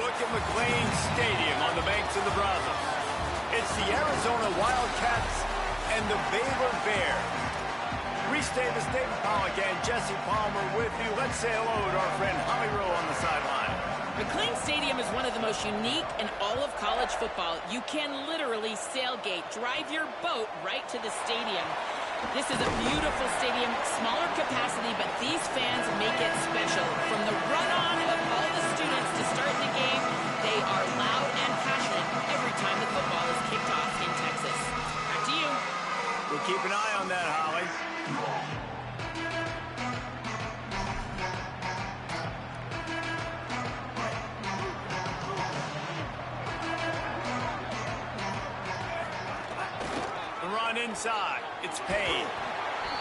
look at McLean Stadium on the banks of the Brazos. It's the Arizona Wildcats and the Baylor Bears. Reese Davis, David Pollock, and Jesse Palmer with you. Let's say hello to our friend Holly Rowe on the sideline. McLean Stadium is one of the most unique in all of college football. You can literally sailgate, drive your boat right to the stadium. This is a beautiful stadium, smaller capacity, but these fans make it special. From the run-on of all the students to start the game, they are loud and passionate every time the football is kicked off in Texas. Back to you. We'll keep an eye on that, Holly. The run inside. It's Payne.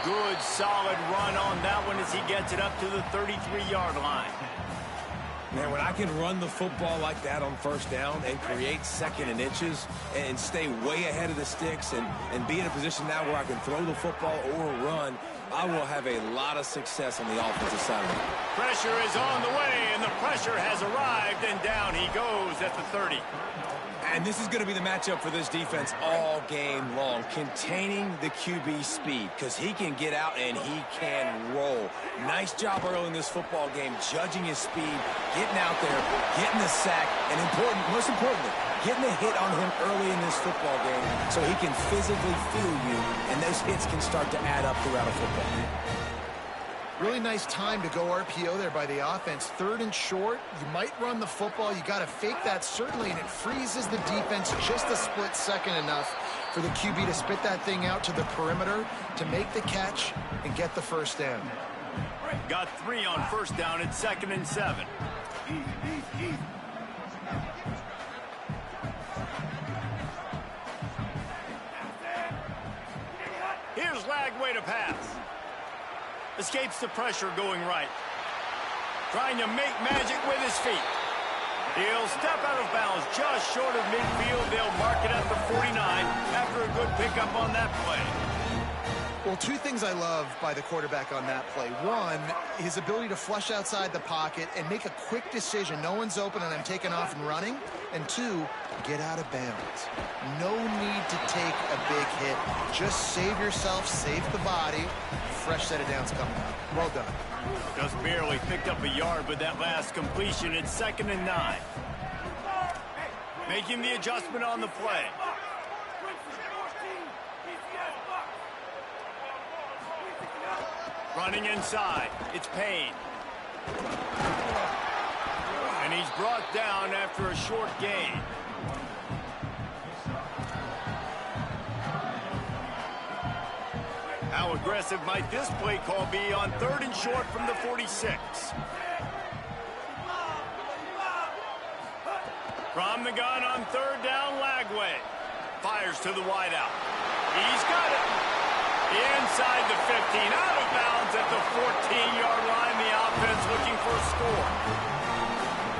Good, solid run on that one as he gets it up to the 33-yard line. Man, when I can run the football like that on first down and create second and inches and stay way ahead of the sticks and be in a position now where I can throw the football or run, I will have a lot of success on the offensive side of it. Pressure is on the way, and the pressure has arrived, and down he goes at the 30. And this is going to be the matchup for this defense all game long, containing the QB speed, because he can get out and he can roll. Nice job early in this football game, judging his speed, getting out there, getting the sack, and most importantly, getting a hit on him early in this football game so he can physically feel you, and those hits can start to add up throughout a football game. Really nice time to go RPO there by the offense. Third and short, you might run the football. You got to fake that, certainly, and it freezes the defense just a split second enough for the QB to spit that thing out to the perimeter to make the catch and get the first down. Got 3 on first down. It's 2nd and 7. Here's Lagway to pass. Escapes the pressure going right. Trying to make magic with his feet. He'll step out of bounds just short of midfield. They'll mark it at the 49 after a good pickup on that play. Well, 2 things I love by the quarterback on that play. One, his ability to flush outside the pocket and make a quick decision. No one's open and I'm taking off and running. And 2, get out of bounds. No need to take a big hit. Just save yourself, save the body. Fresh set of downs coming up. Well done. Just barely picked up a yard with that last completion. It's 2nd and 9. Making the adjustment on the play. Running inside. It's Payne. And he's brought down after a short gain. How aggressive might this play call be on 3rd and short from the 46? From the gun on 3rd down, Lagway. Fires to the wideout. He's got it. Inside the 15, out of bounds at the 14-yard line. The offense looking for a score.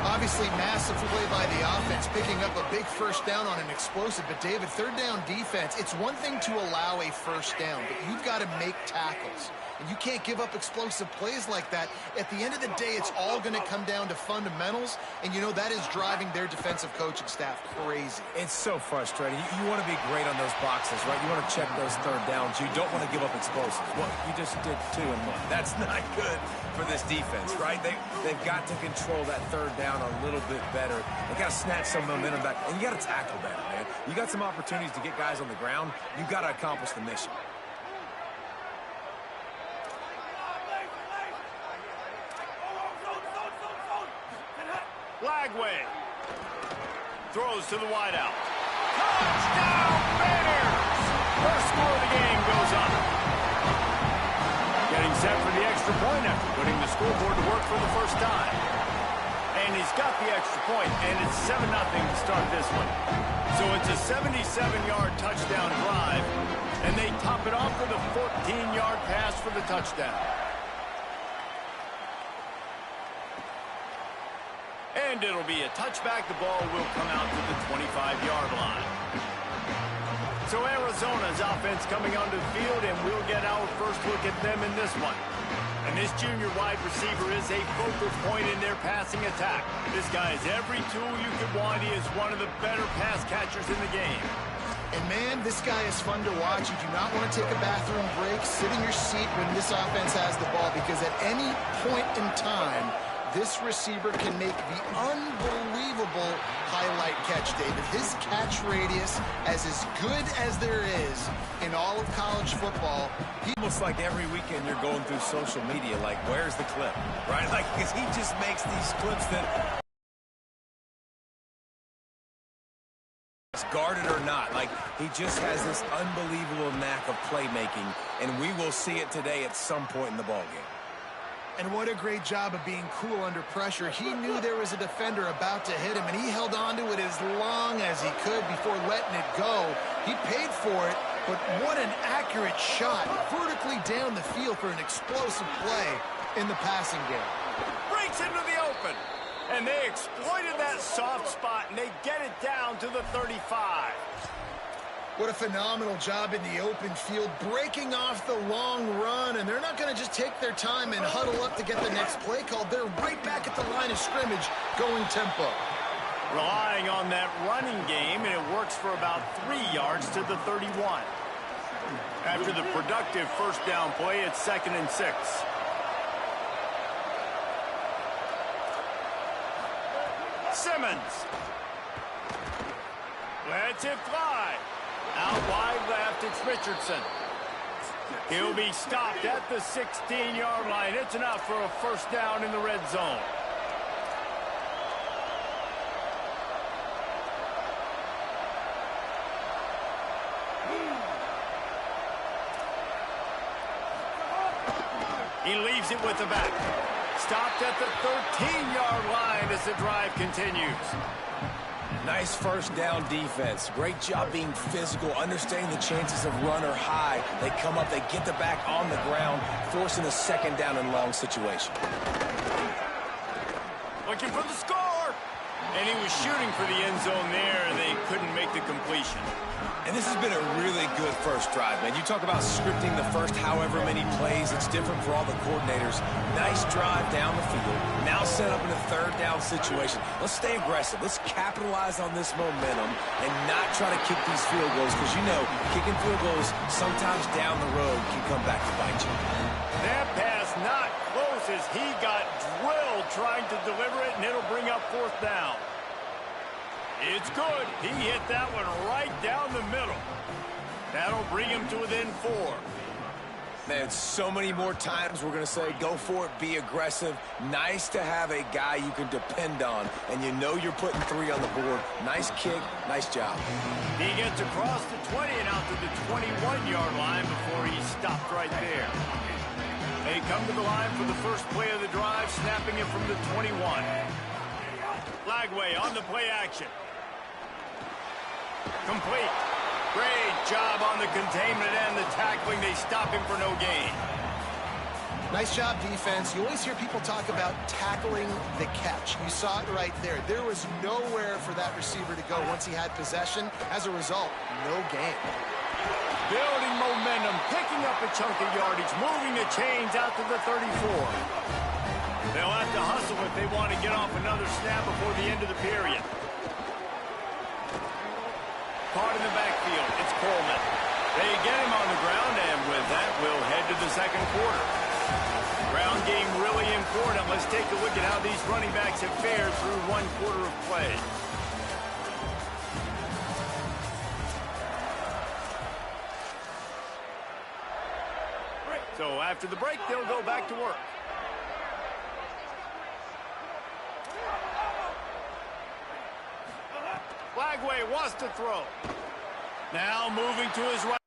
Obviously, massive play by the offense, picking up a big first down on an explosive. But, David, 3rd down defense, it's one thing to allow a first down, but you've got to make tackles. And you can't give up explosive plays like that. At the end of the day, it's all going to come down to fundamentals. And, you know, that is driving their defensive coaching staff crazy. It's so frustrating. You want to be great on those boxes, right? You want to check those 3rd downs. You don't want to give up explosives. Well, you just did 2 and 1. That's not good for this defense, right? They've got to control that 3rd down a little bit better. They got to snatch some momentum back. And you got to tackle better, man. You got some opportunities to get guys on the ground. You got to accomplish the mission. Lagway throws to the wideout. Touchdown, Bears! First score of the game goes up. Getting set for the extra point after putting the scoreboard to work for the first time. And he's got the extra point, and it's 7-0 to start this one. So it's a 77-yard touchdown drive, and they top it off with a 14-yard pass for the touchdown. And it'll be a touchback. The ball will come out to the 25-yard line. So Arizona's offense coming onto the field, and we'll get our first look at them in this one. And this junior wide receiver is a focal point in their passing attack. This guy has every tool you could want. He is one of the better pass catchers in the game. And, man, this guy is fun to watch. You do not want to take a bathroom break, sit in your seat when this offense has the ball, because at any point in time, this receiver can make the unbelievable highlight catch, David. His catch radius is as good as there is in all of college football. Almost like every weekend you're going through social media, like, where's the clip, right? Like, because he just makes these clips that... guarded or not, like he just has this unbelievable knack of playmaking, and we will see it today at some point in the ballgame. And what a great job of being cool under pressure. He knew there was a defender about to hit him, and he held on to it as long as he could before letting it go. He paid for it, but what an accurate shot vertically down the field for an explosive play in the passing game. Breaks into the open. And they exploited that soft spot, and they get it down to the 35. What a phenomenal job in the open field, breaking off the long run, and they're not going to just take their time and huddle up to get the next play called. They're right back at the line of scrimmage, going tempo. Relying on that running game, and it works for about 3 yards to the 31. After the productive first down play, it's 2nd and 6. Simmons lets it fly. Out wide left, it's Richardson. He'll be stopped at the 16-yard line. It's enough for a first down in the red zone. He leaves it with the back. Stopped at the 13-yard line as the drive continues. Nice first down defense. Great job being physical, understanding the chances of run or high. They come up, they get the back on the ground, forcing a second down and long situation. Looking for the score. And he was shooting for the end zone there, and they couldn't make the completion. And this has been a really good first drive, man. You talk about scripting the first however many plays. It's different for all the coordinators. Nice drive down the field. Now set up in a third down situation. Let's stay aggressive. Let's capitalize on this momentum and not try to kick these field goals, because you know kicking field goals sometimes down the road can come back to bite you. That pass not close as he got drilled trying to deliver it, and it'll bring up 4th down. It's good. He hit that one right down the middle. That'll bring him to within 4. Man, so many more times we're going to say, go for it, be aggressive. Nice to have a guy you can depend on, and you know you're putting 3 on the board. Nice kick, nice job. He gets across the 20 and out to the 21-yard line before he's stopped right there. They come to the line for the first play of the drive, snapping it from the 21. Flagway on the play action. Complete. Great job on the containment and the tackling. They stop him for no gain. Nice job, defense. You always hear people talk about tackling the catch. You saw it right there. There was nowhere for that receiver to go once he had possession. As a result, no gain. Building momentum, picking up a chunk of yardage, moving the chains out to the 34. They'll have to hustle if they want to get off another snap before the end of the period. Caught in the backfield, it's Coleman. They get him on the ground, and with that, we'll head to the second quarter. Ground game really important. Let's take a look at how these running backs have fared through 1 quarter of play. So after the break, they'll go back to work. Flagway wants to throw. Now moving to his right.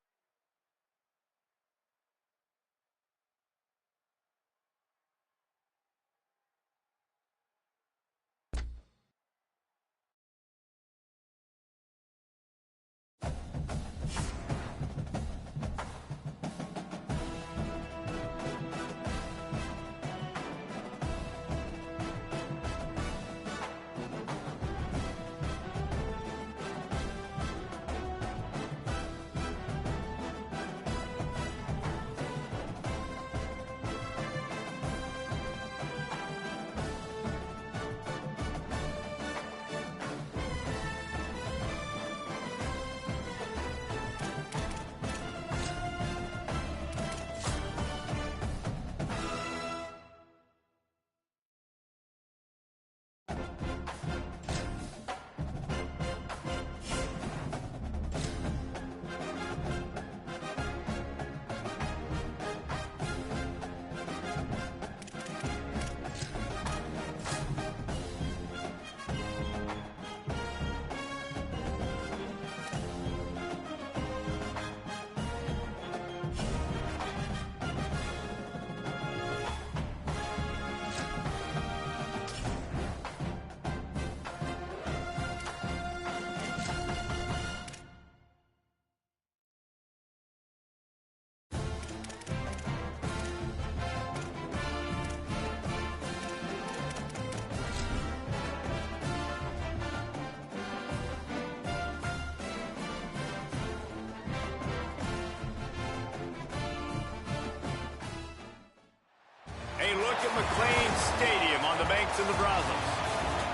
look at McLean Stadium on the banks of the Brazos.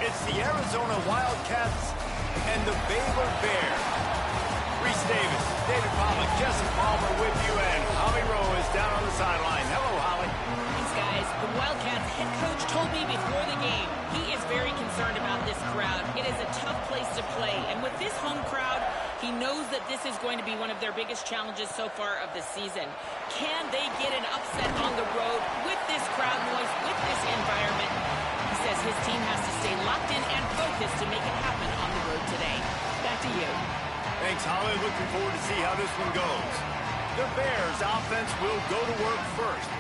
It's the Arizona Wildcats and the Baylor Bears. Reese Davis, David Pollack, Jesse Palmer with you, and Holly Rowe is down on the sideline. Hello, Holly. Thanks, guys. The Wildcats head coach told me before the game he is very concerned about this crowd. It is a tough place to play, and with this home crowd, he knows that this is going to be one of their biggest challenges so far of the season. Can they get an upset on the road with this crowd noise, with this environment? He says his team has to stay locked in and focused to make it happen on the road today. Back to you. Thanks, Holly. Looking forward to see how this one goes. The Bears offense will go to work first.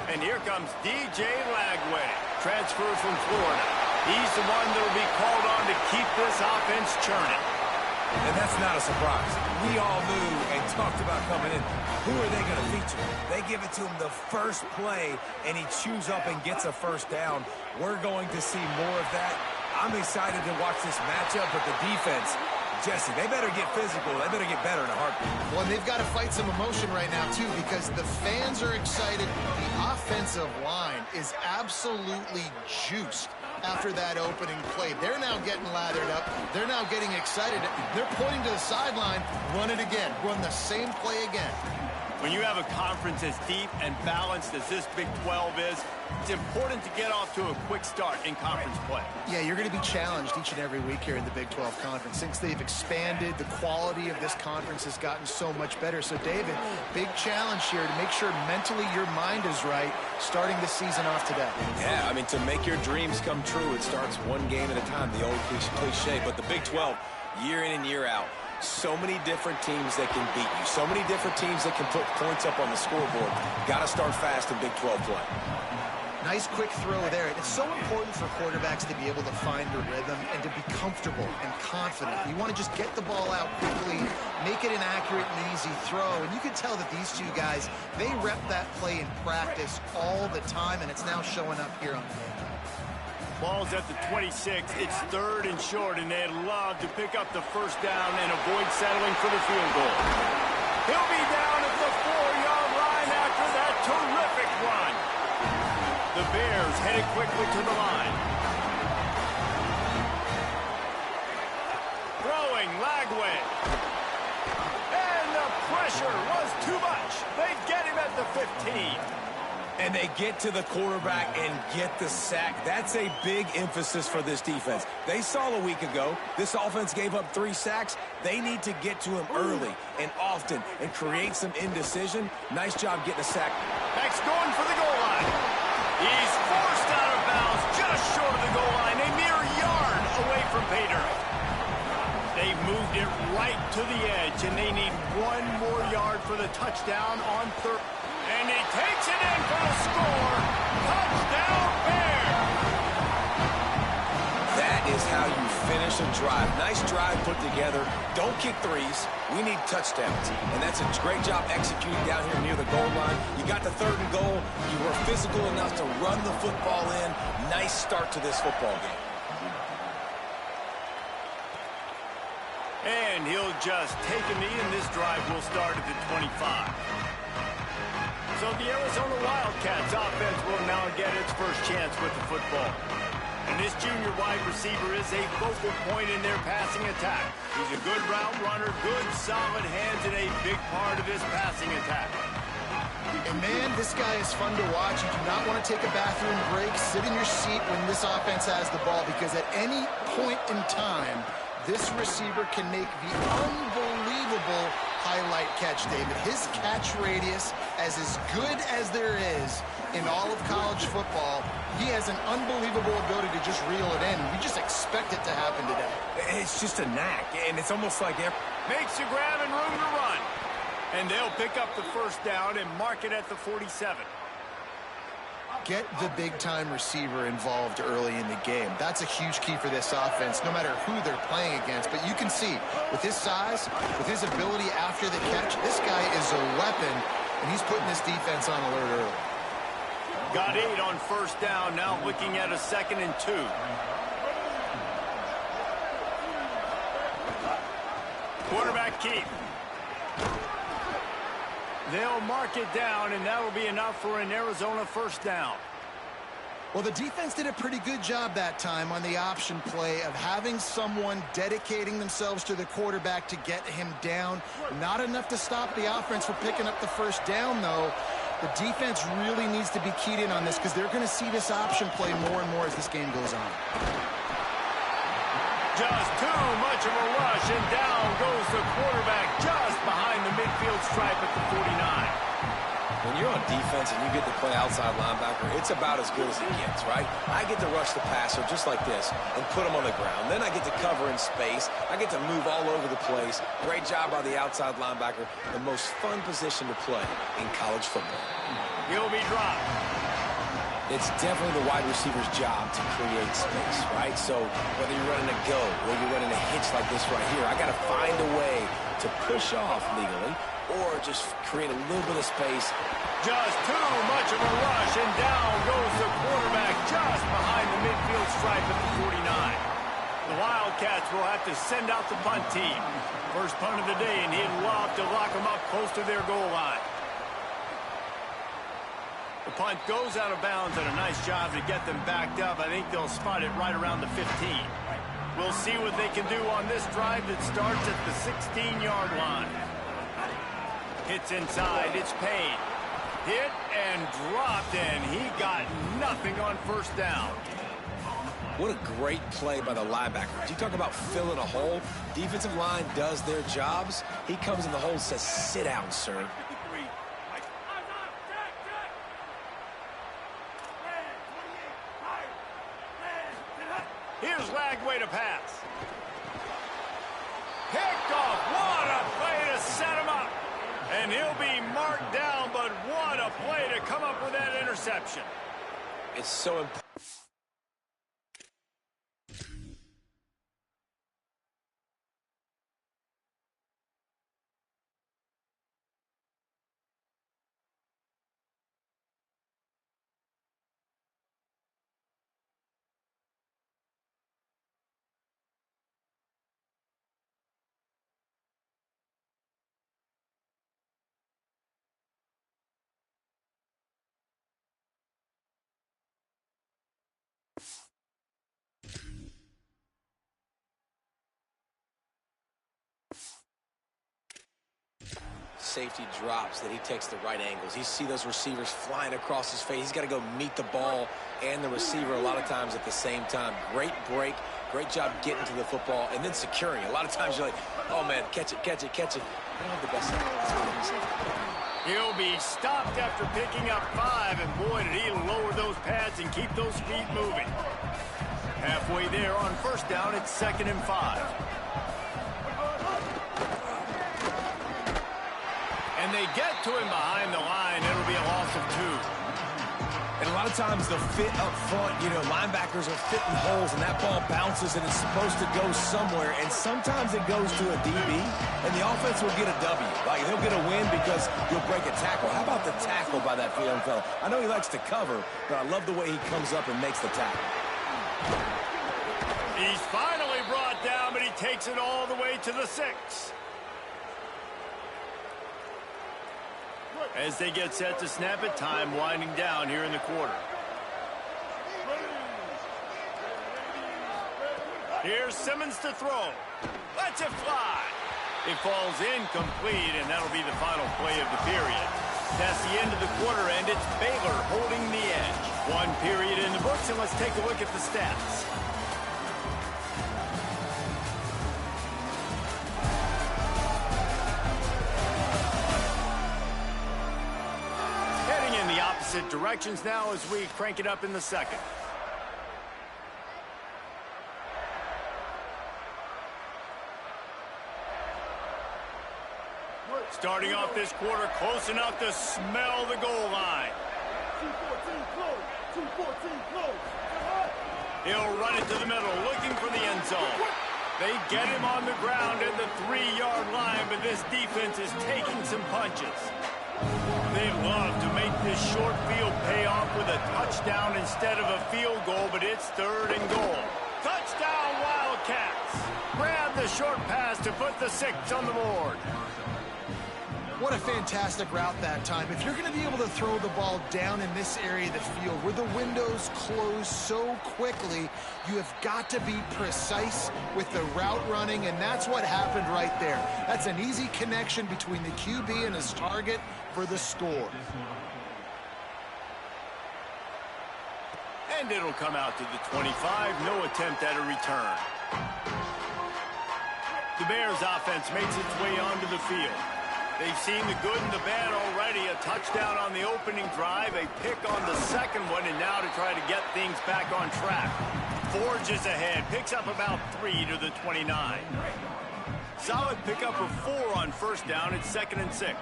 And here comes DJ Lagway, transfer from Florida. He's the one that will be called on to keep this offense churning. And that's not a surprise. We all knew and talked about coming in. Who are they going to feature? They give it to him the first play, and he chews up and gets a first down. We're going to see more of that. I'm excited to watch this matchup, but the defense, Jesse, they better get physical. They better get better in a heartbeat. Well, they've got to fight some emotion right now, too, because the fans are excited. The offensive line is absolutely juiced after that opening play. They're now getting lathered up. They're now getting excited. They're pointing to the sideline. Run it again. Run the same play again. When you have a conference as deep and balanced as this Big 12 is, it's important to get off to a quick start in conference play. Yeah, you're going to be challenged each and every week here in the Big 12 Conference. Since they've expanded, the quality of this conference has gotten so much better. So, David, big challenge here to make sure mentally your mind is right starting the season off today. Yeah, I mean, to make your dreams come true, it starts one game at a time, the old cliche. But the Big 12, year in and year out, so many different teams that can beat you. So many different teams that can put points up on the scoreboard. Got to start fast in Big 12 play. Nice quick throw there. It's so important for quarterbacks to be able to find a rhythm and to be comfortable and confident. You want to just get the ball out quickly, make it an accurate and easy throw. And you can tell that these two guys, they rep that play in practice all the time, and it's now showing up here on the game. Ball's at the 26. It's 3rd and short, and they'd love to pick up the first down and avoid settling for the field goal. He'll be down at the 4-yard line after that terrific run. The Bears headed quickly to the line. Throwing Lagway. And the pressure was too much. They get him at the 15. And they get to the quarterback and get the sack. That's a big emphasis for this defense. They saw a week ago, this offense gave up 3 sacks. They need to get to him early and often and create some indecision. Nice job getting a sack. Max going for the goal line. He's forced out of bounds just short of the goal line, a mere yard away from Baylor. They moved it right to the edge, and they need 1 more yard for the touchdown on 3rd. And he takes it in for the score. Touchdown, Bears! That is how you finish a drive. Nice drive put together. Don't kick threes. We need touchdowns. And that's a great job executing down here near the goal line. You got the 3rd and goal. You were physical enough to run the football in. Nice start to this football game. And he'll just take a knee, and this drive will start at the 25. So the Arizona Wildcats offense will now get its first chance with the football. And this junior wide receiver is a focal point in their passing attack. He's a good route runner, good solid hands, and a big part of this passing attack. And man, this guy is fun to watch. You do not want to take a bathroom break, sit in your seat when this offense has the ball, because at any point in time, this receiver can make the unbelievable highlight catch, David. His catch radius is as good as there is in all of college football. He has an unbelievable ability to just reel it in. We just expect it to happen today. It's just a knack, and it's almost like makes the grab and room to run. And they'll pick up the first down and mark it at the 47. Get the big-time receiver involved early in the game. That's a huge key for this offense, no matter who they're playing against. But you can see, with his size, with his ability after the catch, this guy is a weapon, and he's putting this defense on alert early. Got 8 on first down, now looking at a 2nd and 2. Quarterback keep. They'll mark it down, and that'll be enough for an Arizona first down. Well, the defense did a pretty good job that time on the option play of having someone dedicating themselves to the quarterback to get him down. Not enough to stop the offense from picking up the first down, though. The defense really needs to be keyed in on this because they're going to see this option play more and more as this game goes on. Just too much of a rush, and down goes the quarterback just behind the midfield stripe at the 49. When you're on defense and you get to play outside linebacker, it's about as good as it gets, right? I get to rush the passer just like this and put him on the ground. Then I get to cover in space. I get to move all over the place. Great job by the outside linebacker. The most fun position to play in college football. He'll be dropped. It's definitely the wide receiver's job to create space, right? So whether you're running a go or you're running a hitch like this right here, I got to find a way to push off legally or just create a little bit of space. Just too much of a rush, and down goes the quarterback just behind the midfield stripe at the 49. The Wildcats will have to send out the punt team. First punt of the day, and he'd love to lock them up close to their goal line. The punt goes out of bounds, and a nice job to get them backed up. I think they'll spot it right around the 15. We'll see what they can do on this drive that starts at the 16-yard line. Hits inside, it's Payne. Hit and dropped, and he got nothing on first down. What a great play by the linebacker. You talk about filling a hole. Defensive line does their jobs. He comes in the hole and says, sit down, sir. Here's Lagway to pass. Picked off. What a play to set him up. And he'll be marked down, but what a play to come up with that interception. It's so important. Safety drops, that he takes the right angles. You see those receivers flying across his face. He's got to go meet the ball and the receiver a lot of times at the same time. Great break, great job getting to the football and then securing it. A lot of times you're like, oh man, catch it, catch it, catch it. I don't have the best side. He'll be stopped after picking up 5, and boy, did he lower those pads and keep those feet moving. Halfway there on first down, it's 2nd and 5. And they get to him behind the line. It'll be a loss of 2. And a lot of times the fit up front, you know, linebackers are fitting holes, and that ball bounces, and it's supposed to go somewhere, and sometimes it goes to a DB, and the offense will get a W. Like, they'll get a win because you'll break a tackle. How about the tackle by that young fella? I know he likes to cover, but I love the way he comes up and makes the tackle. He's finally brought down, but he takes it all the way to the 6. As they get set to snap it, time winding down here in the quarter. Here's Simmons to throw. Lets it fly. It falls incomplete, and that'll be the final play of the period. That's the end of the quarter, and it's Baylor holding the edge. 1 period in the books, and let's take a look at the stats. Opposite directions now as we crank it up in the second. Starting off this quarter close enough to smell the goal line. 214 close. 214 close. He'll run it to the middle, looking for the end zone. They get him on the ground at the 3-yard line, but this defense is taking some punches. They love to make this short field pay off with a touchdown instead of a field goal, but it's 3rd and goal. Touchdown, Wildcats. Grab the short pass to put the 6 on the board. What a fantastic route that time. If you're going to be able to throw the ball down in this area of the field where the windows close so quickly, you have got to be precise with the route running, and that's what happened right there. That's an easy connection between the QB and his target for the score. And it'll come out to the 25. No attempt at a return. The Bears offense makes its way onto the field. They've seen the good and the bad already. A touchdown on the opening drive, a pick on the second one, and now to try to get things back on track. Forges ahead, picks up about 3 to the 29. Solid pickup of 4 on first down. It's 2nd and 6.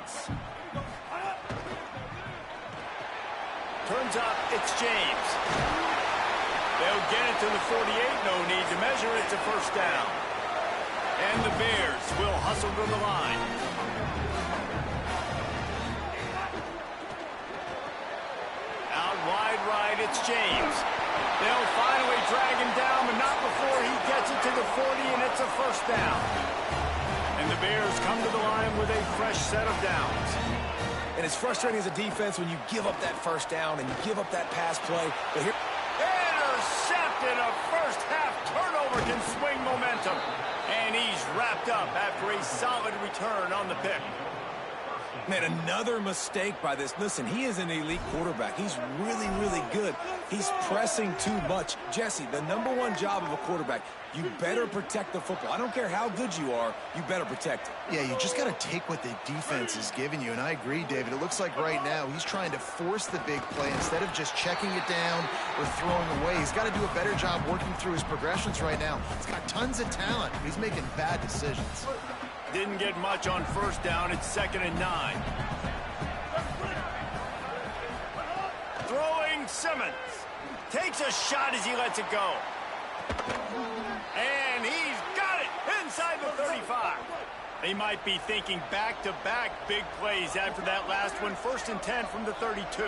Turns up, it's James. They'll get it to the 48. No need to measure. It's a first down. And the Bears will hustle to the line. Out wide right, it's James. They'll finally drag him down, but not before he gets it to the 40, and it's a first down. And the Bears come to the line with a fresh set of downs. And it's frustrating as a defense when you give up that first down and you give up that pass play. But here, intercepted. A first half turnover can swing momentum. And he's wrapped up after a solid return on the pick. man, another mistake by this. Listen, he is an elite quarterback. He's really, really good. He's pressing too much. Jesse, the #1 job of a quarterback, you better protect the football. I don't care how good you are, you better protect it. Yeah, you just got to take what the defense is giving you, and I agree, David. It looks like right now he's trying to force the big play instead of just checking it down or throwing away. He's got to do a better job working through his progressions right now. He's got tons of talent, but he's making bad decisions. Didn't get much on first down. It's 2nd and 9. Throwing Simmons. Takes a shot as he lets it go. And he's got it inside the 35. They might be thinking back-to-back big plays after that last one. 1st and 10 from the 32.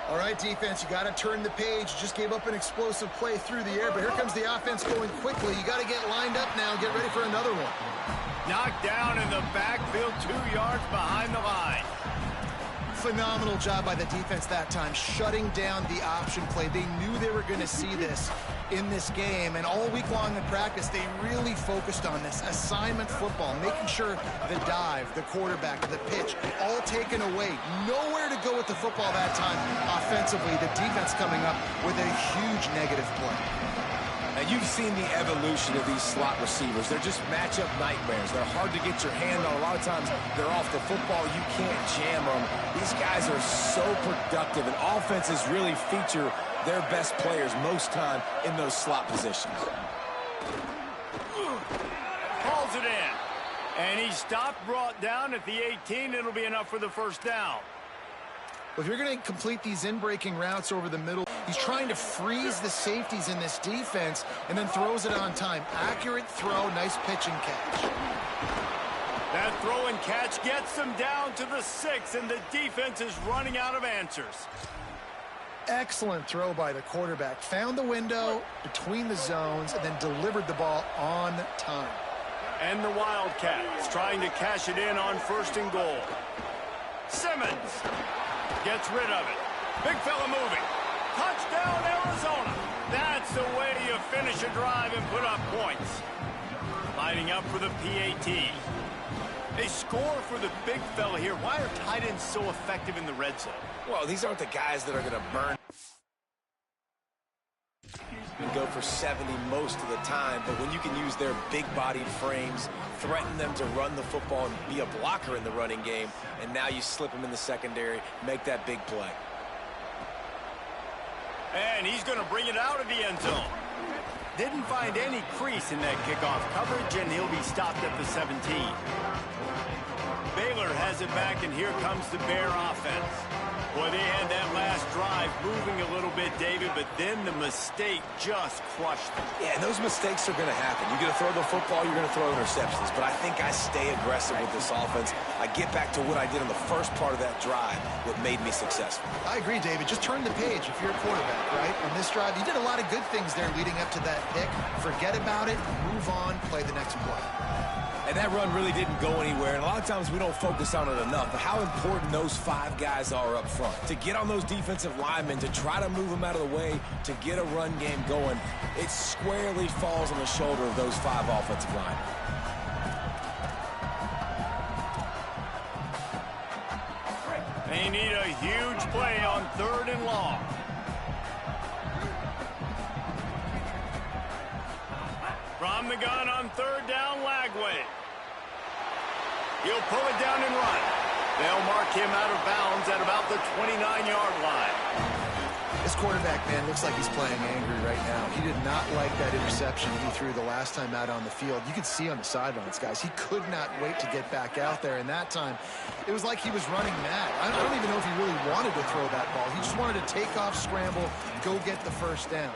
All right, defense, you got to turn the page. Just gave up an explosive play through the air, but here comes the offense going quickly. You got to get lined up now and get ready for another one. Knocked down in the backfield, 2 yards behind the line. Phenomenal job by the defense that time, shutting down the option play. They knew they were going to see this in this game, and all week long in practice, they really focused on this assignment football, making sure the dive, the quarterback, the pitch, all taken away. Nowhere to go with the football that time offensively. The defense coming up with a huge negative play. Now, you've seen the evolution of these slot receivers. They're just matchup nightmares. They're hard to get your hand on. A lot of times, they're off the football. You can't jam them. These guys are so productive, and offenses really feature their best players most time in those slot positions. Pulls it in. And he stopped, brought down at the 18. It'll be enough for the first down. Well, if you're going to complete these in-breaking routes over the middle, he's trying to freeze the safeties in this defense and then throws it on time. Accurate throw, nice pitch and catch. That throw and catch gets them down to the 6, and the defense is running out of answers. Excellent throw by the quarterback. Found the window between the zones and then delivered the ball on time. And the Wildcats trying to cash it in on 1st and goal. Simmons gets rid of it. Big fella moving. Touchdown, Arizona. That's the way you finish a drive and put up points. Lining up for the PAT. They score for the big fella here. Why are tight ends so effective in the red zone? Well, these aren't the guys that are going to burn and go for 70 most of the time, but when you can use their big-bodied frames, threaten them to run the football and be a blocker in the running game, and now you slip them in the secondary, make that big play. And he's going to bring it out of the end zone. Didn't find any crease in that kickoff coverage, and he'll be stopped at the 17. Baylor has it back, and here comes the Bear offense. Boy, they had that last drive moving a little bit, David, but then the mistake just crushed them. Yeah, and those mistakes are going to happen. You're going to throw the football, you're going to throw interceptions, but I think I stay aggressive with this offense. I get back to what I did in the first part of that drive, what made me successful. I agree, David. Just turn the page if you're a quarterback, right? On this drive, you did a lot of good things there leading up to that pick. Forget about it, move on, play the next play. And that run really didn't go anywhere, and a lot of times we don't focus on it enough, but how important those 5 guys are up front. To get on those defensive linemen, to try to move them out of the way, to get a run game going, it squarely falls on the shoulder of those 5 offensive linemen. They need a huge play on 3rd and long. From the gun on 3rd down, Lagway. He'll pull it down and run. They'll mark him out of bounds at about the 29-yard line. This quarterback, man, looks like he's playing angry right now. He did not like that interception he threw the last time out on the field. You can see on the sidelines, guys, he could not wait to get back out there. And that time, it was like he was running mad. I don't even know if he really wanted to throw that ball. He just wanted to take off, scramble, go get the first down.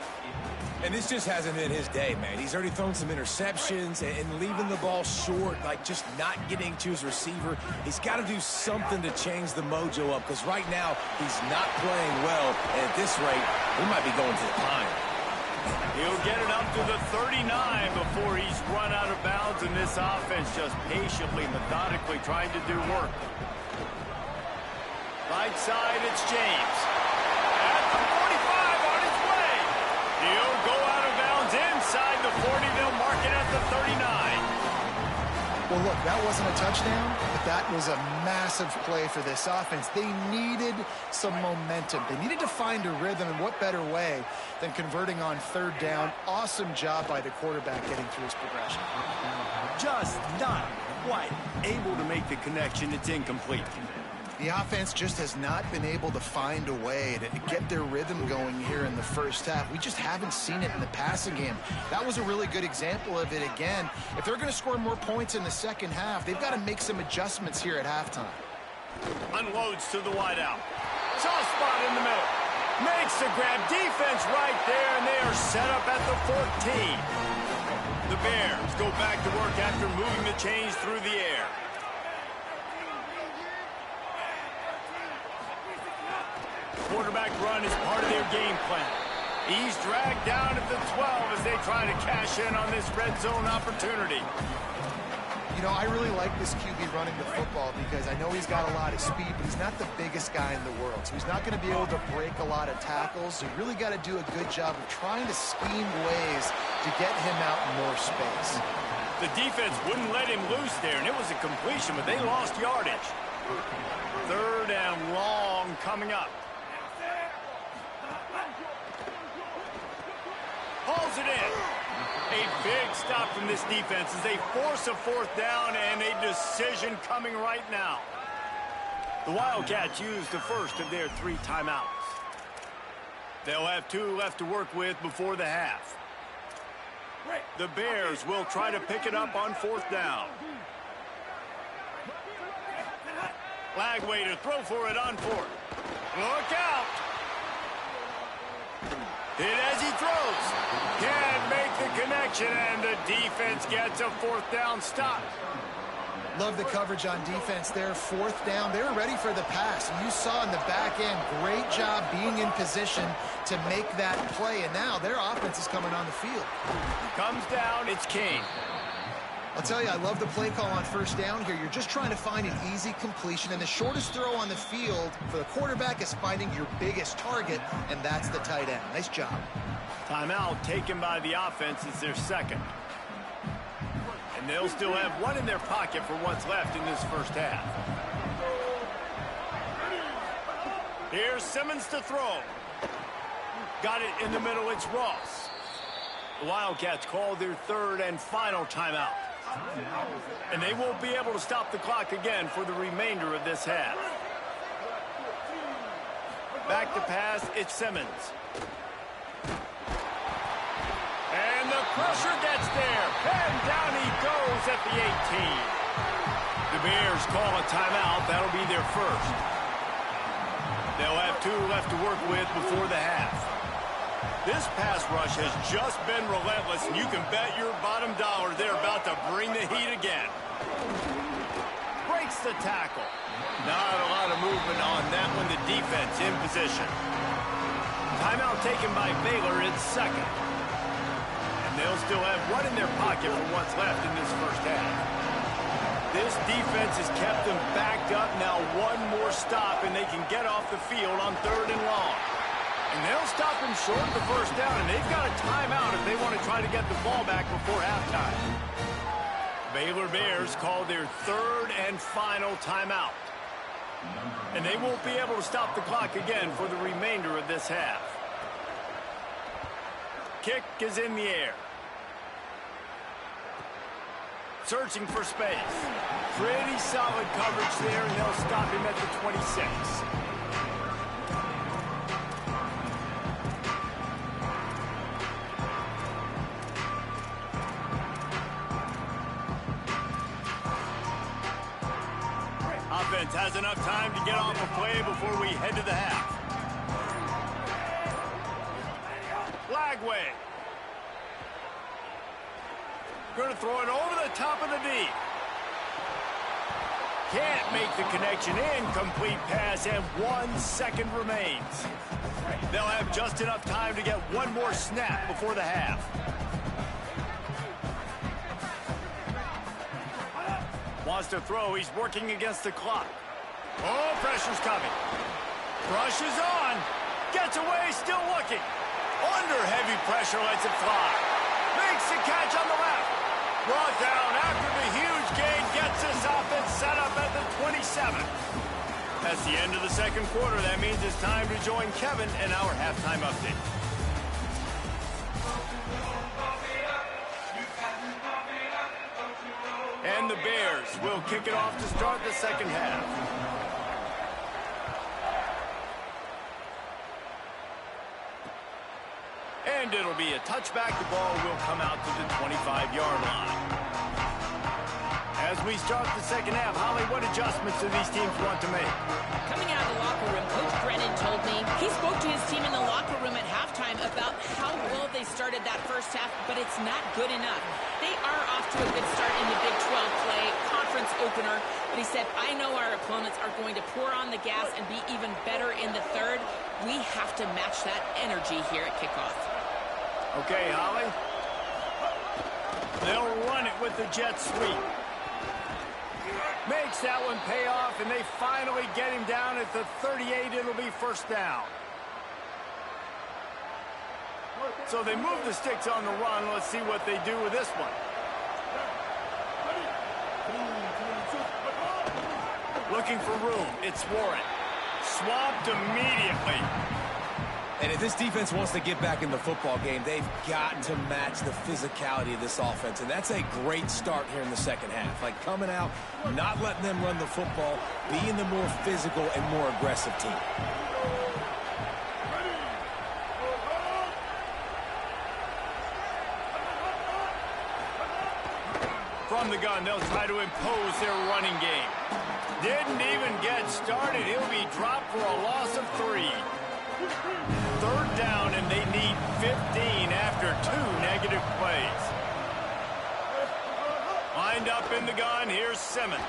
And this just hasn't been his day, man. He's already thrown some interceptions and leaving the ball short, like just not getting to his receiver. He's got to do something to change the mojo up, because right now he's not playing well. And at this rate, he might be going to the pine. He'll get it up to the 39 before he's run out of bounds, and this offense just patiently, methodically trying to do work. Right side, it's James. At the 45 on his way. He'll go out of bounds inside the 40. They'll mark it at the 39. Well, look, that wasn't a touchdown, but that was a massive play for this offense. They needed some momentum. They needed to find a rhythm, and what better way than converting on 3rd down. Awesome job by the quarterback getting through his progression. Just not quite able to make the connection. It's incomplete. The offense just has not been able to find a way to get their rhythm going here in the first half. We just haven't seen it in the passing game. That was a really good example of it again. If they're going to score more points in the second half, they've got to make some adjustments here at halftime. Unloads to the wideout. Soft spot in the middle. Makes the grab. Defense right there, and they are set up at the 14. The Bears go back to work after moving the chains through the air. Quarterback run is part of their game plan. He's dragged down at the 12 as they try to cash in on this red zone opportunity. You know, I really like this QB running the football because I know he's got a lot of speed, but he's not the biggest guy in the world. So he's not going to be able to break a lot of tackles. So you really got to do a good job of trying to scheme ways to get him out in more space. The defense wouldn't let him loose there, and it was a completion, but they lost yardage. 3rd and long coming up. Hauls it in. A big stop from this defense as they force a 4th down, and a decision coming right now. The Wildcats used the first of their 3 timeouts. They'll have 2 left to work with before the half. The Bears will try to pick it up on 4th down. Lagway to throw for it on 4th. Look out! Hit as he throws. Can't make the connection, and the defense gets a 4th down stop. Love the coverage on defense there. 4th down. They were ready for the pass. And you saw in the back end, great job being in position to make that play. And now their offense is coming on the field. Comes down. It's Kane. I'll tell you, I love the play call on 1st down here. You're just trying to find an easy completion, and the shortest throw on the field for the quarterback is finding your biggest target, and that's the tight end. Nice job. Timeout taken by the offense. It's their 2nd. And they'll still have 1 in their pocket for what's left in this first half. Here's Simmons to throw. Got it in the middle. It's Ross. The Wildcats call their 3rd and final timeout. And they won't be able to stop the clock again for the remainder of this half. Back to pass, it's Simmons. And the pressure gets there. And down he goes at the 18. The Bears call a timeout. That'll be their first. They'll have 2 left to work with before the half. This pass rush has just been relentless, and you can bet your bottom dollar they're about to bring the heat again. Breaks the tackle. Not a lot of movement on that one. The defense in position. Timeout taken by Baylor. It's 2nd. And they'll still have 1 in their pocket for what's left in this first half. This defense has kept them backed up. Now one more stop, and they can get off the field on 3rd and long. And they'll stop him short of the first down, and they've got a timeout if they want to try to get the ball back before halftime. Baylor Bears call their 3rd and final timeout. And they won't be able to stop the clock again for the remainder of this half. Kick is in the air. Searching for space. Pretty solid coverage there, and they'll stop him at the 26. Offense has enough time to get off a play before we head to the half. Flag wave. Going to throw it over the top of the D. Can't make the connection. Incomplete pass, and 1 second remains. They'll have just enough time to get one more snap before the half. Wants to throw. He's working against the clock. Oh, pressure's coming. Brushes on. Gets away, still looking. Under heavy pressure, lets it fly. Makes the catch on the left. Brought down after the huge gain. Gets this offense set up at the 27. That's the end of the second quarter. That means it's time to join Kevin in our halftime update. And the Bears will kick it off to start the second half. And it'll be a touchback. The ball will come out to the 25-yard line. As we start the second half, Holly, what adjustments do these teams want to make? Coming out of the locker room, Coach Brennan told me he spoke to his team in the locker room at halftime about how well they started that first half, but it's not good enough. They are off to a good start in the Big 12 play, conference opener, but he said, I know our opponents are going to pour on the gas and be even better in the third. We have to match that energy here at kickoff. Okay, Holly. They'll run it with the jet sweep. Makes that one pay off, and they finally get him down at the 38. It'll be first down. So they move the sticks on the run. Let's see what they do with this one. Looking for room. It's Warren. Swamped immediately. And if this defense wants to get back in the football game, they've got to match the physicality of this offense. And that's a great start here in the second half. Like coming out, not letting them run the football, being the more physical and more aggressive team. From the gun, they'll try to impose their running game. Didn't even get started. He'll be dropped for a loss of 3. Third down, and they need 15 after 2 negative plays. Lined up in the gun, here's Simmons.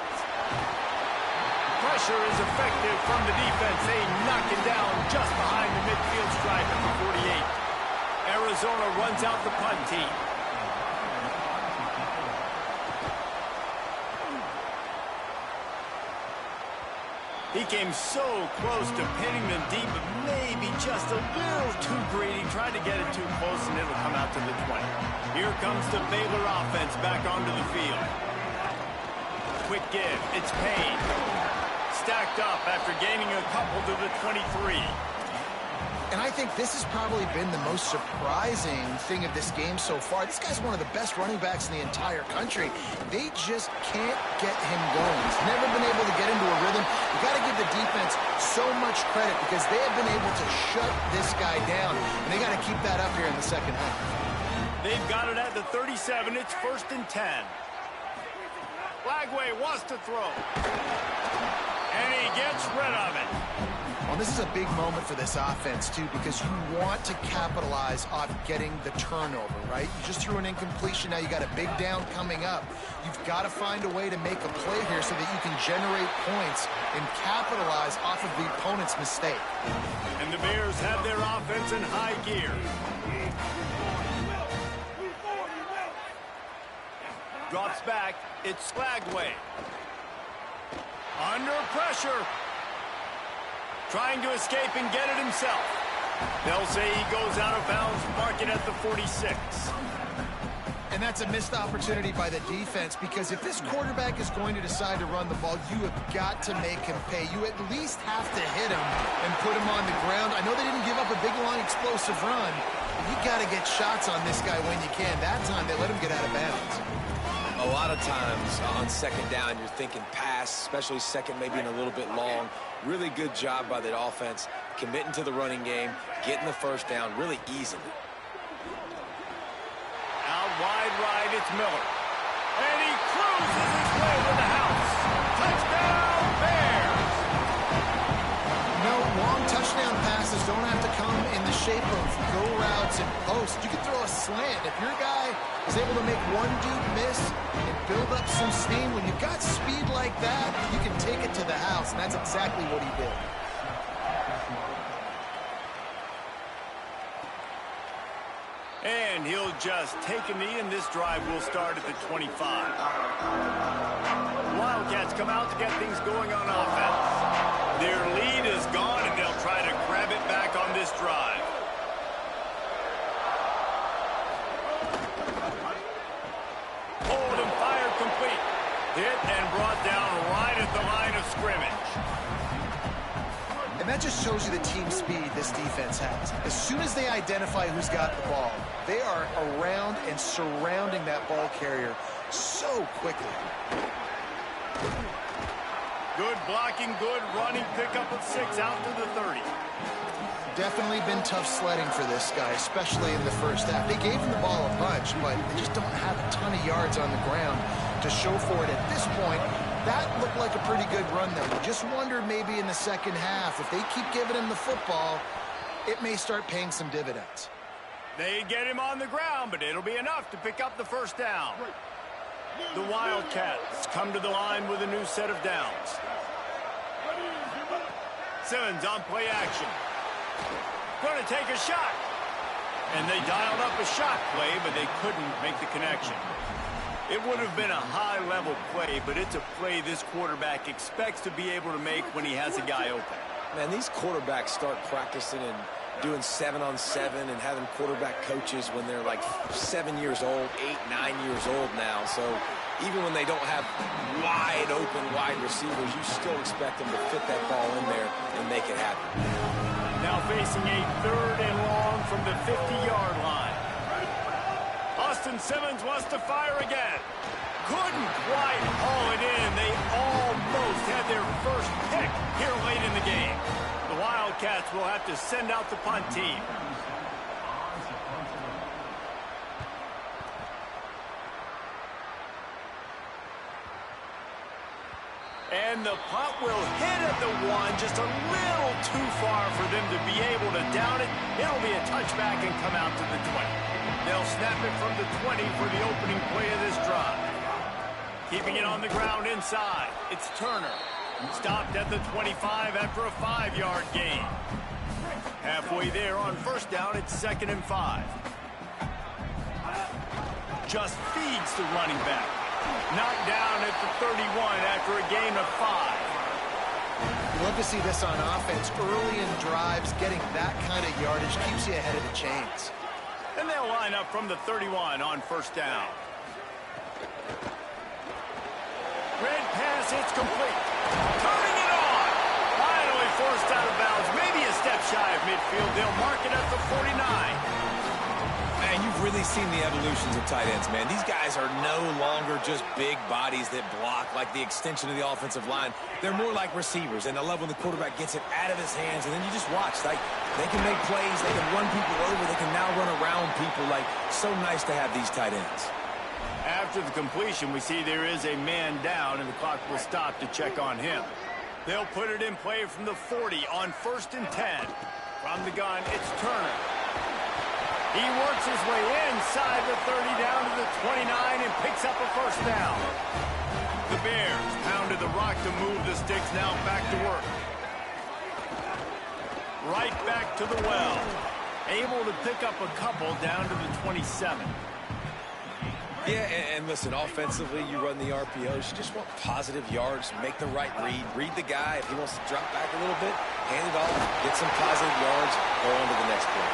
Pressure is effective from the defense. They knock it down just behind the midfield stripe at the 48. Arizona runs out the punt team. He came so close to pinning them deep, but maybe just a little too greedy. Tried to get it too close, and it'll come out to the 20. Here comes the Baylor offense back onto the field. Quick give. It's Payne. Stacked up after gaining a couple to the 23. And I think this has probably been the most surprising thing of this game so far. This guy's one of the best running backs in the entire country. They just can't get him going. He's never been able to get into a rhythm. You got to give the defense so much credit because they have been able to shut this guy down. And they got to keep that up here in the second half. They've got it at the 37. It's 1st and 10. Flagway wants to throw. And he gets rid of it. Well, this is a big moment for this offense, too, because you want to capitalize off getting the turnover, right? You just threw an incompletion. Now you got a big down coming up. You've got to find a way to make a play here so that you can generate points and capitalize off of the opponent's mistake. And the Bears have their offense in high gear. Drops back. It's Slagway. Under pressure. Trying to escape and get it himself. They'll say he goes out of bounds, mark it at the 46. And that's a missed opportunity by the defense, because if this quarterback is going to decide to run the ball, you have got to make him pay. You at least have to hit him and put him on the ground. I know they didn't give up a big, long, explosive run, but you got to get shots on this guy when you can. That time, they let him get out of bounds. A lot of times on second down, you're thinking pass, especially second, maybe in a little bit long. Really good job by the offense, committing to the running game, getting the first down really easily. Out wide right, it's Miller. And he cruises his way to the house. Touchdown, Bears! No, long touchdown passes don't have to come in the shape of go routes and posts. You can throw a slant. If your guy is able to make one dude miss and build up some steam, when you've got speed like that, you can take it to the house, and that's exactly what he did. And he'll just take a knee, and this drive will start at the 25. Wildcats come out to get things going on offense. Their lead is gone, and they'll try to grab it back on this drive. Hold and fire complete. Hit and brought down right at the line of scrimmage. And that just shows you the team speed this defense has. As soon as they identify who's got the ball, they are around and surrounding that ball carrier so quickly. Good blocking, good running, pickup of 6 out to the 30. Definitely been tough sledding for this guy, especially in the first half. They gave him the ball a bunch, but they just don't have a ton of yards on the ground to show for it at this point. That looked like a pretty good run, though. You just wonder maybe in the second half, if they keep giving him the football, it may start paying some dividends. They get him on the ground, but it'll be enough to pick up the first down. The Wildcats come to the line with a new set of downs. Simmons on play action. Going to take a shot. And they dialed up a shot play, but they couldn't make the connection. It would have been a high-level play, but it's a play this quarterback expects to be able to make when he has a guy open. Man, these quarterbacks start practicing and doing 7-on-7 and having quarterback coaches when they're like 7 years old, 8, 9 years old now. So even when they don't have wide open wide receivers, you still expect them to fit that ball in there and make it happen. Now facing a 3rd and long from the 50-yard line. Austin Simmons wants to fire again. Couldn't quite haul it in. They almost had their first pick here late in the game. The Wildcats will have to send out the punt team. And the punt will hit at the 1, just a little too far for them to be able to down it. It'll be a touchback and come out to the 20. They'll snap it from the 20 for the opening play of this drive. Keeping it on the ground inside, it's Turner. Stopped at the 25 after a 5-yard gain. Halfway there on first down, it's 2nd and 5. Just feeds the running back. Knocked down at the 31 after a gain of 5. You love to see this on offense. Early in drives, getting that kind of yardage keeps you ahead of the chains. And they'll line up from the 31 on first down. Red pass, it's complete. Turning it on. Finally forced out of bounds. Maybe a step shy of midfield. They'll mark it at the 49. Man, you've really seen the evolutions of tight ends, man. These guys are no longer just big bodies that block like the extension of the offensive line. They're more like receivers, and I love when the quarterback gets it out of his hands, and then you just watch. Like, they can make plays, they can run people over, they can now run around people. Like, so nice to have these tight ends. After the completion, we see there is a man down, and the clock will stop to check on him. They'll put it in play from the 40 on 1st and 10. From the gun, it's Turner. He works his way inside the 30 down to the 29 and picks up a first down. The Bears pounded the rock to move the sticks, now back to work. Right back to the well. Able to pick up a couple down to the 27. Yeah, and listen, offensively, you run the RPOs. You just want positive yards, make the right read the guy. If he wants to drop back a little bit, hand it off, get some positive yards, go on to the next play.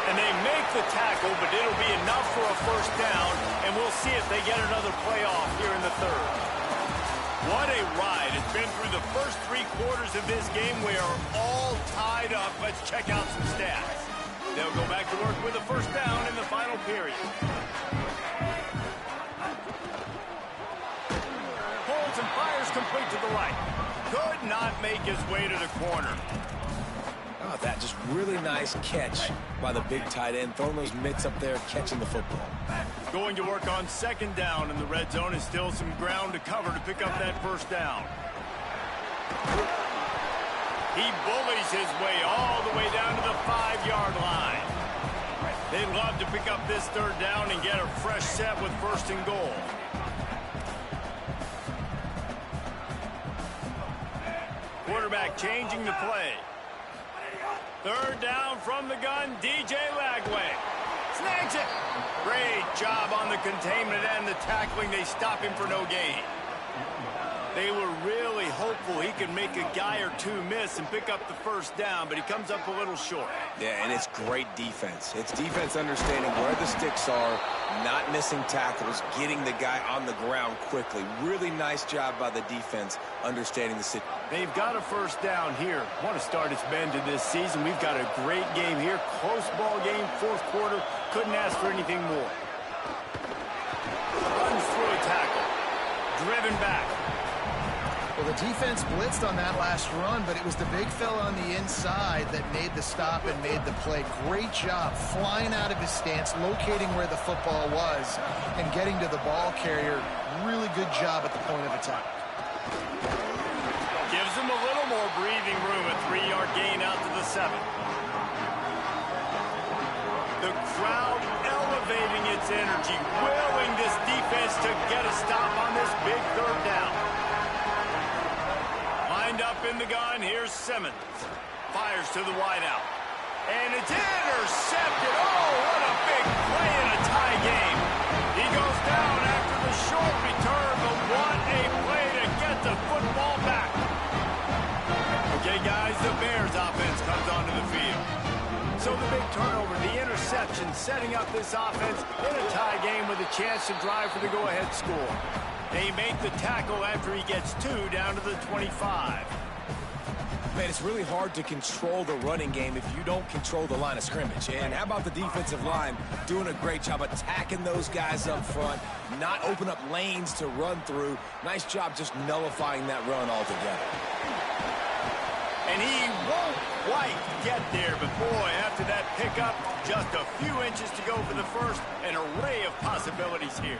And they make the tackle, but it'll be enough for a first down, and we'll see if they get another playoff here in the third. What a ride. It's been through the first 3 quarters of this game. We are all tied up. Let's check out some stats. They'll go back to work with a first down in the final period. Holds and fires complete to the right. Could not make his way to the corner. Oh, that just really nice catch by the big tight end, throwing those mitts up there, catching the football. Going to work on second down in the red zone is still some ground to cover to pick up that first down. He bullies his way all the way down to the 5-yard line. They'd love to pick up this third down and get a fresh set with first and goal. Quarterback changing the play. Third down from the gun, DJ Lagway. Snags it. Great job on the containment and the tackling. They stop him for no gain. They were really hopeful he could make a guy or two miss and pick up the first down, but he comes up a little short. Yeah, and it's great defense. It's defense understanding where the sticks are, not missing tackles, getting the guy on the ground quickly. Really nice job by the defense understanding the situation. They've got a first down here. Want to start its bend to this season. We've got a great game here. Close ball game, fourth quarter. Couldn't ask for anything more. Runs through a tackle. Driven back. Well, the defense blitzed on that last run, but it was the big fella on the inside that made the stop and made the play. Great job flying out of his stance, locating where the football was, and getting to the ball carrier. Really good job at the point of attack. Gives him a little more breathing room. A 3-yard gain out to the 7. The crowd elevating its energy, willing this defense to get a stop on this big third down. Lined up in the gun, here's Simmons. Fires to the wideout. And it's intercepted. Oh, what a big play in a tie game. He goes down after the short return, but what a play to get the football back. Okay, guys, the Bears offense comes onto the field. So the big turnover, the interception, setting up this offense in a tie game with a chance to drive for the go-ahead score. They make the tackle after he gets 2 down to the 25. Man, it's really hard to control the running game if you don't control the line of scrimmage. And how about the defensive line doing a great job attacking those guys up front, not open up lanes to run through. Nice job just nullifying that run altogether. And he won't quite get there, but boy, after that pickup, just a few inches to go for the first, an array of possibilities here.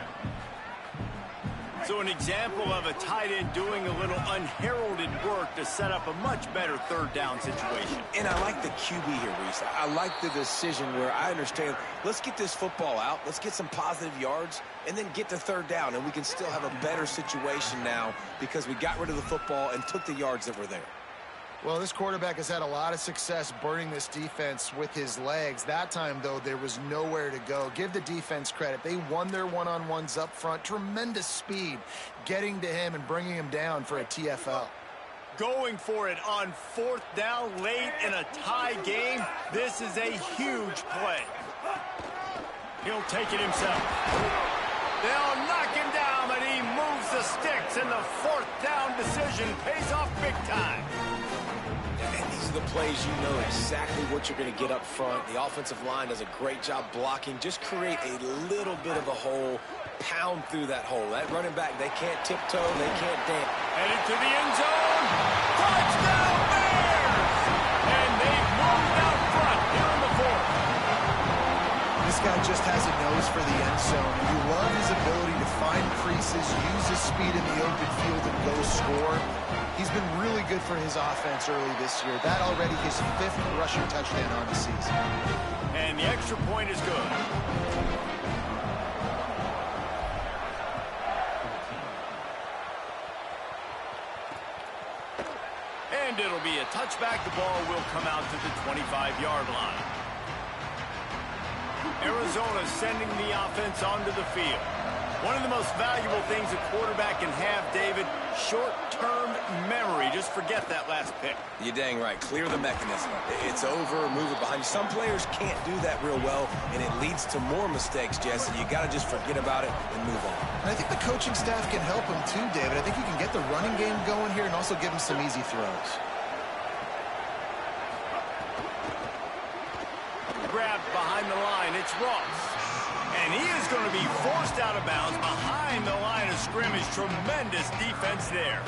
So an example of a tight end doing a little unheralded work to set up a much better third down situation. And I like the QB here, Reese. I like the decision where I understand, let's get this football out, let's get some positive yards, and then get to third down, and we can still have a better situation now because we got rid of the football and took the yards that were there. Well, this quarterback has had a lot of success burning this defense with his legs. That time, though, there was nowhere to go. Give the defense credit. They won their one-on-ones up front. Tremendous speed getting to him and bringing him down for a TFL. Going for it on fourth down late in a tie game. This is a huge play. He'll take it himself. They'll knock him down, but he moves the sticks, and the fourth down decision pays off big time. And these are the plays you know exactly what you're going to get up front. The offensive line does a great job blocking. Just create a little bit of a hole, pound through that hole. That running back, they can't tiptoe, they can't dance. Headed to the end zone. Touchdown Bears! And they've moved out front here in the fourth. This guy just has a nose for the end zone. You love his ability to find creases, use his speed in the open field, and go score. He's been really good for his offense early this year. That already his 5th rushing touchdown on the season. And the extra point is good. And it'll be a touchback. The ball will come out to the 25-yard line. Arizona sending the offense onto the field. One of the most valuable things a quarterback can have, David, short-term memory. Just forget that last pick. You're dang right. Clear the mechanism. It's over, move it behind you. Some players can't do that real well, and it leads to more mistakes, Jesse. You got to just forget about it and move on. And I think the coaching staff can help him too, David. I think you can get the running game going here and also give him some easy throws. Grabbed behind the line. It's Ross. And he is going to be forced out of bounds behind the line of scrimmage. Tremendous defense there.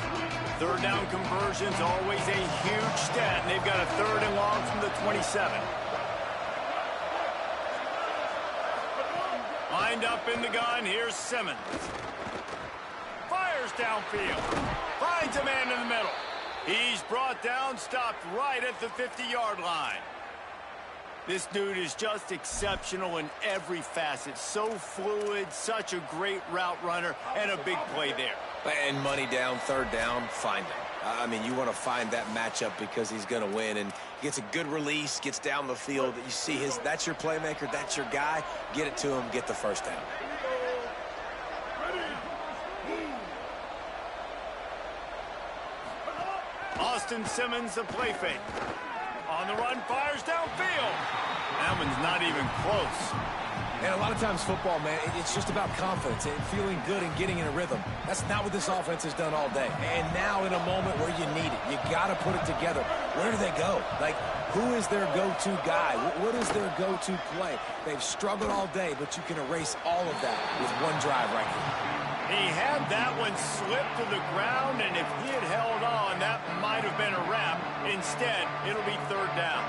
Third down conversion's always a huge stat, and they've got a 3rd and long from the 27. Lined up in the gun, here's Simmons. Fires downfield. Finds a man in the middle. He's brought down, stopped right at the 50-yard line. This dude is just exceptional in every facet. So fluid, such a great route runner, and a big play there. And money down, 3rd down, find him. I mean, you want to find that matchup because he's going to win, and gets a good release, gets down the field. You see that's your playmaker, that's your guy. Get it to him, get the 1st down. Austin Simmons, the play fake. On the run, fires downfield. That one's not even close. And a lot of times football, man, it's just about confidence and feeling good and getting in a rhythm. That's not what this offense has done all day. And now in a moment where you need it, you got to put it together. Where do they go? Like, who is their go-to guy? What is their go-to play? They've struggled all day, but you can erase all of that with one drive right here. He had that one slip to the ground, and if he had held on, that might have been a wrap. Instead, it'll be 3rd down.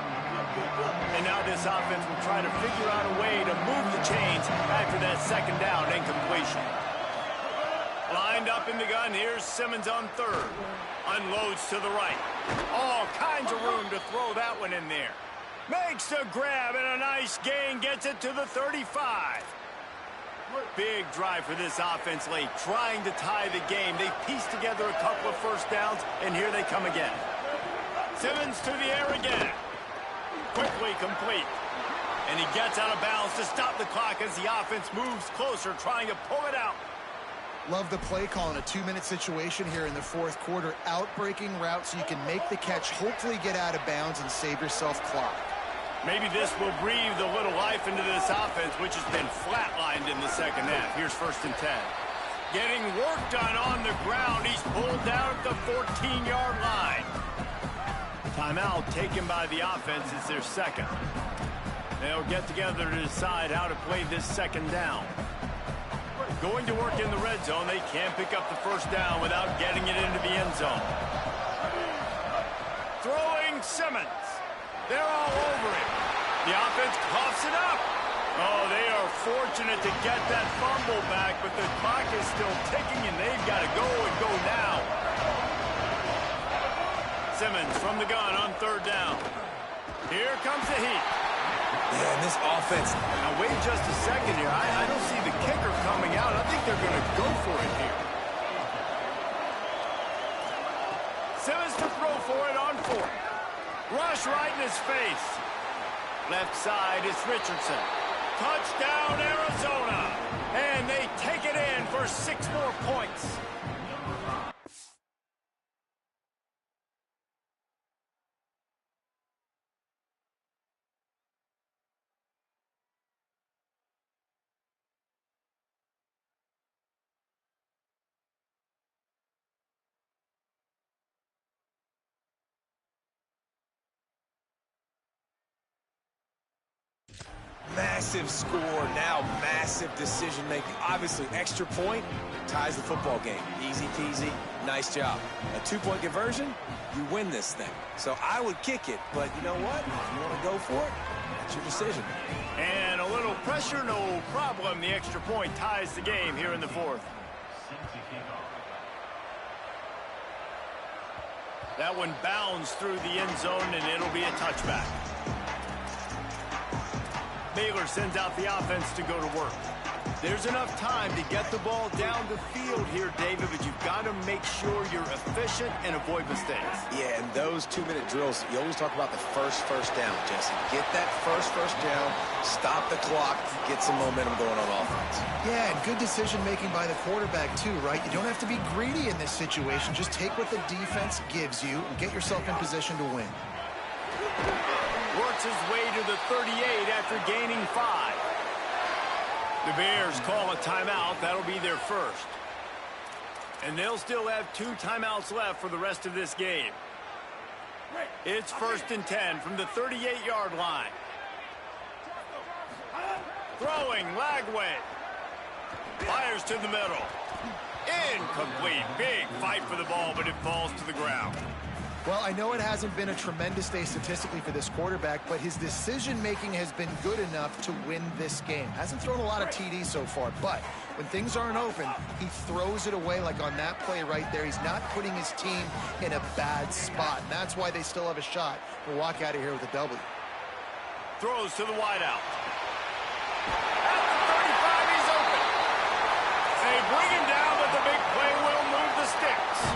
And now this offense will try to figure out a way to move the chains after that 2nd down incompletion. Lined up in the gun, here's Simmons on 3rd. Unloads to the right. All kinds of room to throw that one in there. Makes the grab, and a nice gain, gets it to the 35. Big drive for this offense late, trying to tie the game. They pieced together a couple of 1st downs, and here they come again. Simmons to the air again. Quickly complete. And he gets out of bounds to stop the clock as the offense moves closer, trying to pull it out. Love the play call in a 2-minute situation here in the 4th quarter. Outbreaking route so you can make the catch, hopefully get out of bounds and save yourself clock. Maybe this will breathe a little life into this offense, which has been flatlined in the 2nd half. Here's 1st and 10. Getting work done on the ground. He's pulled down at the 14-yard line. Timeout taken by the offense. It's their 2nd. They'll get together to decide how to play this 2nd down. Going to work in the red zone. They can't pick up the 1st down without getting it into the end zone. Throwing Simmons. They're all over him. The offense coughs it up. Oh, they are fortunate to get that fumble back, but the clock is still ticking, and they've got to go and go now. Simmons from the gun on 3rd down. Here comes the heat. Yeah, and this offense. Now, wait just a second here. I don't see the kicker coming out. I think they're going to go for it here. Simmons to throw for it on 4th. Rush right in his face. Left side is Richardson. Touchdown, Arizona. And they take it in for 6 more points. Massive score, now massive decision-making. Obviously, extra point ties the football game. Easy peasy, nice job. A 2-point conversion, you win this thing. So I would kick it, but you know what? If you want to go for it, that's your decision. And a little pressure, no problem. The extra point ties the game here in the 4th. That one bounds through the end zone, and it'll be a touchback. Baylor sends out the offense to go to work. There's enough time to get the ball down the field here, David, but you've got to make sure you're efficient and avoid mistakes. Yeah, and those 2-minute drills, you always talk about the first down, Jesse. Get that first down, stop the clock, get some momentum going on offense. Yeah, and good decision-making by the quarterback, too, right? You don't have to be greedy in this situation. Just take what the defense gives you and get yourself in position to win. Works his way to the 38 after gaining 5. The Bears call a timeout. That'll be their first. And they'll still have 2 timeouts left for the rest of this game. It's 1st and 10 from the 38-yard line. Throwing, Lagway. Fires to the middle. Incomplete. Big fight for the ball, but it falls to the ground. Well, I know it hasn't been a tremendous day statistically for this quarterback, but his decision-making has been good enough to win this game. Hasn't thrown a lot of TDs so far, but when things aren't open, he throws it away like on that play right there. He's not putting his team in a bad spot, and that's why they still have a shot to walk out of here with a W. Throws to the wideout. At the 35, he's open. They bring him down, but the big play will move the sticks.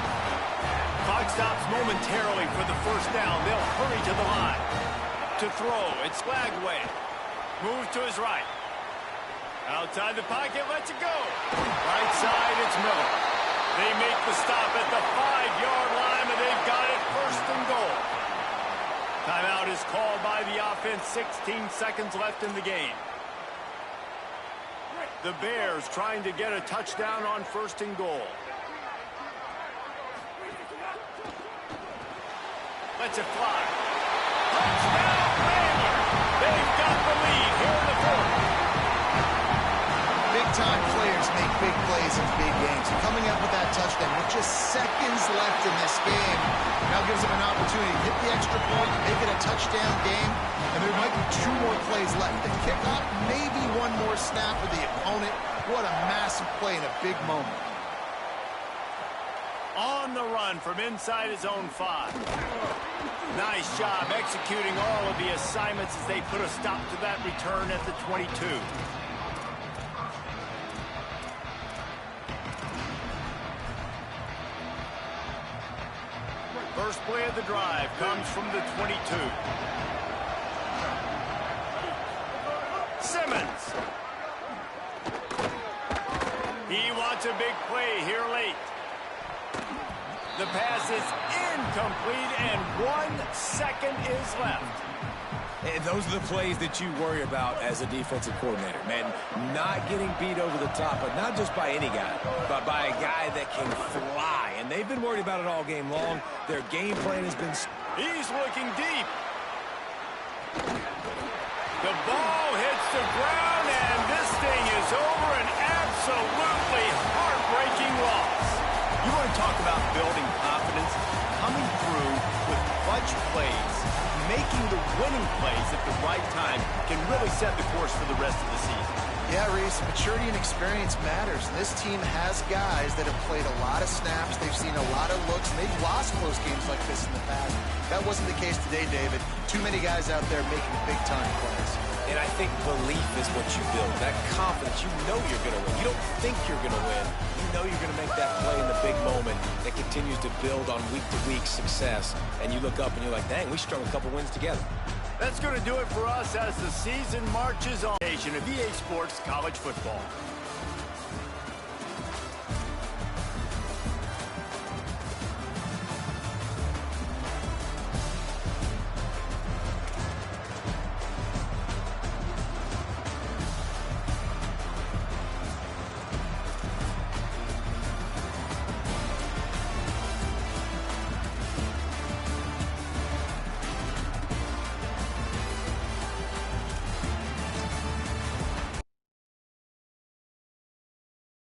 Clock stops momentarily for the first down. They'll hurry to the line. To throw, it's Lagway. Moves to his right. Outside the pocket, lets it go. Right side, it's Miller. They make the stop at the 5-yard line, and they've got it 1st and goal. Timeout is called by the offense. 16 seconds left in the game. The Bears trying to get a touchdown on 1st and goal. Lets it fly. Touchdown, Baylor! They've got the lead here in the 4th. Big-time players make big plays in big games. And coming up with that touchdown with just seconds left in this game now gives them an opportunity to get the extra point, make it a touchdown game, and there might be 2 more plays left. The kickoff, maybe 1 more snap for the opponent. What a massive play in a big moment. On the run from inside his own 5. Nice job executing all of the assignments as they put a stop to that return at the 22. First play of the drive comes from the 22. Simmons. He wants a big play here late. The pass is incomplete, and 1 second is left. And those are the plays that you worry about as a defensive coordinator, man. Not getting beat over the top, but not just by any guy, but by a guy that can fly. And they've been worried about it all game long. Their game plan has been... He's looking deep. The ball hits the ground, and this thing is over. An absolutely heartbreaking loss. You want to talk about building confidence? Coming through with clutch plays, making the winning plays at the right time can really set the course for the rest of the season. Yeah, Reese, maturity and experience matters. This team has guys that have played a lot of snaps. They've seen a lot of looks, and they've lost close games like this in the past. That wasn't the case today, David. Too many guys out there making big-time plays. And I think belief is what you build. That confidence, you know you're going to win. You don't think you're going to win. You know you're going to make that play in the big moment that continues to build on week-to-week success. And you look up and you're like, dang, we strung a couple wins together. That's going to do it for us as the season marches on. Of EA Sports College Football.